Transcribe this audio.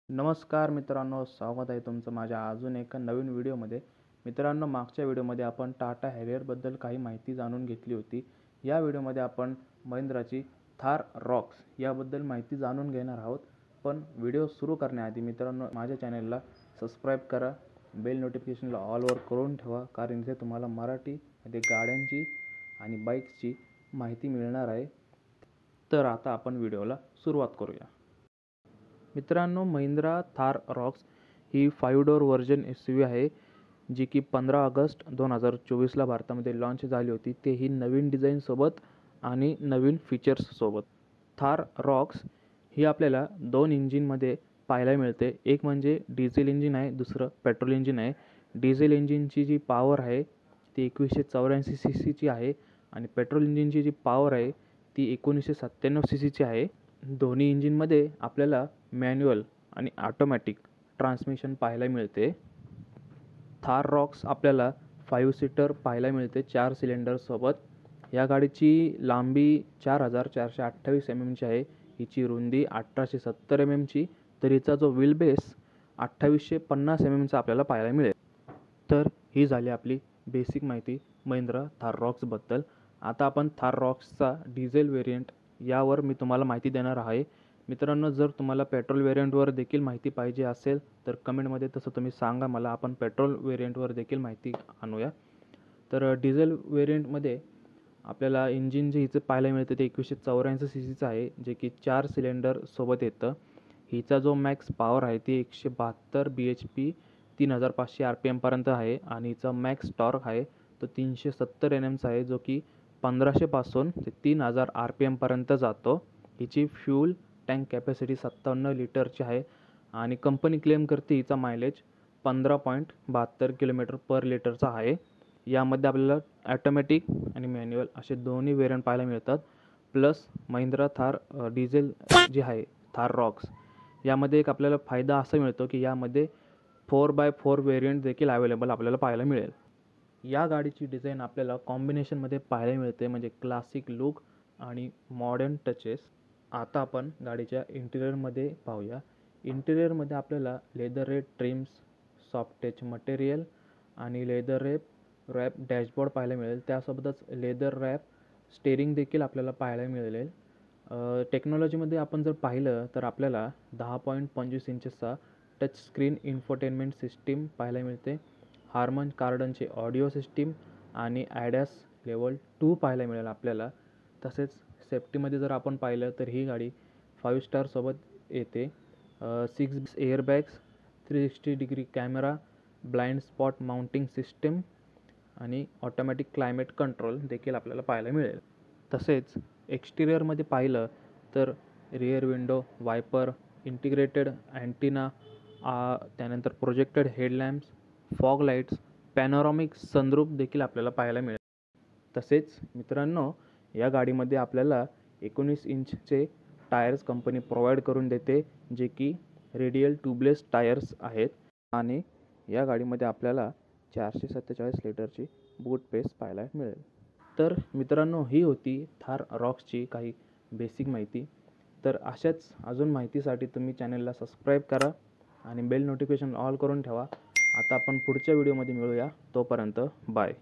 नमस्कार मित्रांनो, स्वागत आहे तुमचं माझ्या अजून एका नवीन व्हिडिओमध्ये. मित्रांनो, मागच्या व्हिडिओमध्ये आपण टाटा हॅरियरबद्दल काही माहिती जाणून घेतली होती. या व्हिडिओमध्ये आपण महिंद्राची थार रॉक्स याबद्दल माहिती जाणून घेणार आहोत. पण व्हिडिओ सुरू करण्याआधी मित्रांनो, माझ्या चॅनलला सबस्क्राईब करा, बेल नोटिफिकेशनला ऑलवर करून ठेवा, कारण इथे तुम्हाला मराठीमध्ये गाड्यांची आणि बाईक्सची माहिती मिळणार आहे. तर आता आपण व्हिडिओला सुरुवात करूया. मित्रांनो, महिंद्रा थार रॉक्स ही 5 डोअर व्हर्जन SUV आहे, जी की 15 ऑगस्ट 2024ला भारतामध्ये लॉन्च झाली होती, तेही नवीन डिझाईनसोबत आणि नवीन फीचर्ससोबत. थार रॉक्स ही आपल्याला 2 इंजिनमध्ये पाहायला मिळते. एक म्हणजे डिझेल इंजिन आहे, दुसरं पेट्रोल इंजिन आहे. डिझेल इंजिनची जी पॉवर आहे ती 2184 CCची आहे आणि पेट्रोल इंजिनची जी पॉवर आहे ती 1997 CCची आहे. दोन्ही इंजिनमध्ये आपल्याला मॅन्युअल आणि ऑटोमॅटिक ट्रान्समिशन पाहायला मिळते. थार रॉक्स आपल्याला 5 सीटर पाहायला मिळते 4 सिलेंडरसोबत. या गाडीची लांबी 4428 mmची आहे, हिची रुंदी 1870 mmची, तर हिचा जो व्हील बेस 2850 mmचा आपल्याला पाहायला मिळेल. तर ही झाली आपली बेसिक माहिती महिंद्रा थार रॉक्सबद्दल. आता आपण थार रॉक्सचा डिझेल व्हेरियंट यावर मी तुम्हाला माहिती देणार आहे. मित्रांनो, जर तुम्हाला पेट्रोल व्हेरियंटवर देखील माहिती पाहिजे असेल तर कमेंटमध्ये तसं तुम्ही सांगा मला, आपण पेट्रोल व्हेरियंटवर देखील माहिती आणूया. तर डिझेल व्हेरियंटमध्ये आपल्याला इंजिन जे हिचं पाहायला मिळतं ते 2184 CCचं आहे, जे की 4 सिलेंडरसोबत येतं. हिचा जो मॅक्स पॉवर आहे ती 172 bhp 3500 RPMपर्यंत आहे आणि हिचा मॅक्स टॉर्क आहे तो 370 Nmचा आहे, जो की 1500 पासून ते 3000 RPMपर्यंत जातो. हिची फ्यूल टँक कॅपॅसिटी 57 लिटरची आहे आणि कंपनी क्लेम करते हिचा मायलेज 15.72 km/लिटरचा आहे. यामध्ये आपल्याला ॲटोमॅटिक आणि मॅन्युअल असे दोन्ही व्हेरियंट पाहायला मिळतात. प्लस महिंद्रा थार डिझेल जी आहे थार रॉक्स, यामध्ये एक आपल्याला फायदा असा मिळतो की यामध्ये 4x4 व्हेरियंट देखील अवेलेबल आपल्याला पाहायला मिळेल. या गाडीची डिझाईन आपल्याला कॉम्बिनेशनमध्ये पाहायला मिळते, म्हणजे क्लासिक लुक आणि मॉडर्न टचेस. आता आपण गाडीच्या इंटिरियरमध्ये पाहूया. इंटिरियरमध्ये आपल्याला leather red TRIMS, soft touch material आणि लेदर रॅप डॅशबोर्ड पाहायला मिळेल. त्यासोबतच लेदर रॅप स्टेअरिंग देखील आपल्याला पाहायला मिळेल. टेक्नॉलॉजीमध्ये आपण जर पाहिलं तर आपल्याला 10.25 इंचचा टच स्क्रीन इन्फोटेनमेंट सिस्टीम पाहायला मिळते. हार्मन कार्डनचे ऑडिओ सिस्टीम आणि ADAS लेवल 2 पाहायला मिळेल आपल्याला. तसेच सेफ्टीमध्ये जर आपण पाहिलं तर ही गाडी 5 स्टारसोबत येते. 6 airbags, 360 degree camera, blind spot mounting system आणि ऑटोमॅटिक क्लायमेट कंट्रोल देखील आपल्याला पाहायला मिळेल. तसेच एक्सटिरियरमध्ये पाहिलं तर rear window viper, integrated antenna, त्यानंतर प्रोजेक्टेड हेडलॅम्प्स, फॉग लाईट्स, पॅनोरामिक सनरूफ देखील आपल्याला पाहायला मिळेल. तसेच मित्रांनो, या गाडीमध्ये आपल्याला 19 इंचचे टायर्स कंपनी प्रोव्हाइड करून देते, जे की रेडियल ट्यूबलेस टायर्स आहेत आणि या गाडीमध्ये आपल्याला 447 लिटरची बूट स्पेस पाहायला मिळेल. तर मित्रांनो, ही होती थार रॉक्सची काही बेसिक माहिती. तर अशाच अजून माहितीसाठी तुम्ही चॅनलला सबस्क्राईब करा आणि बेल नोटिफिकेशन ऑल करून ठेवा. आता आपण पुढच्या व्हिडिओमध्ये मिळूया. तोपर्यंत बाय.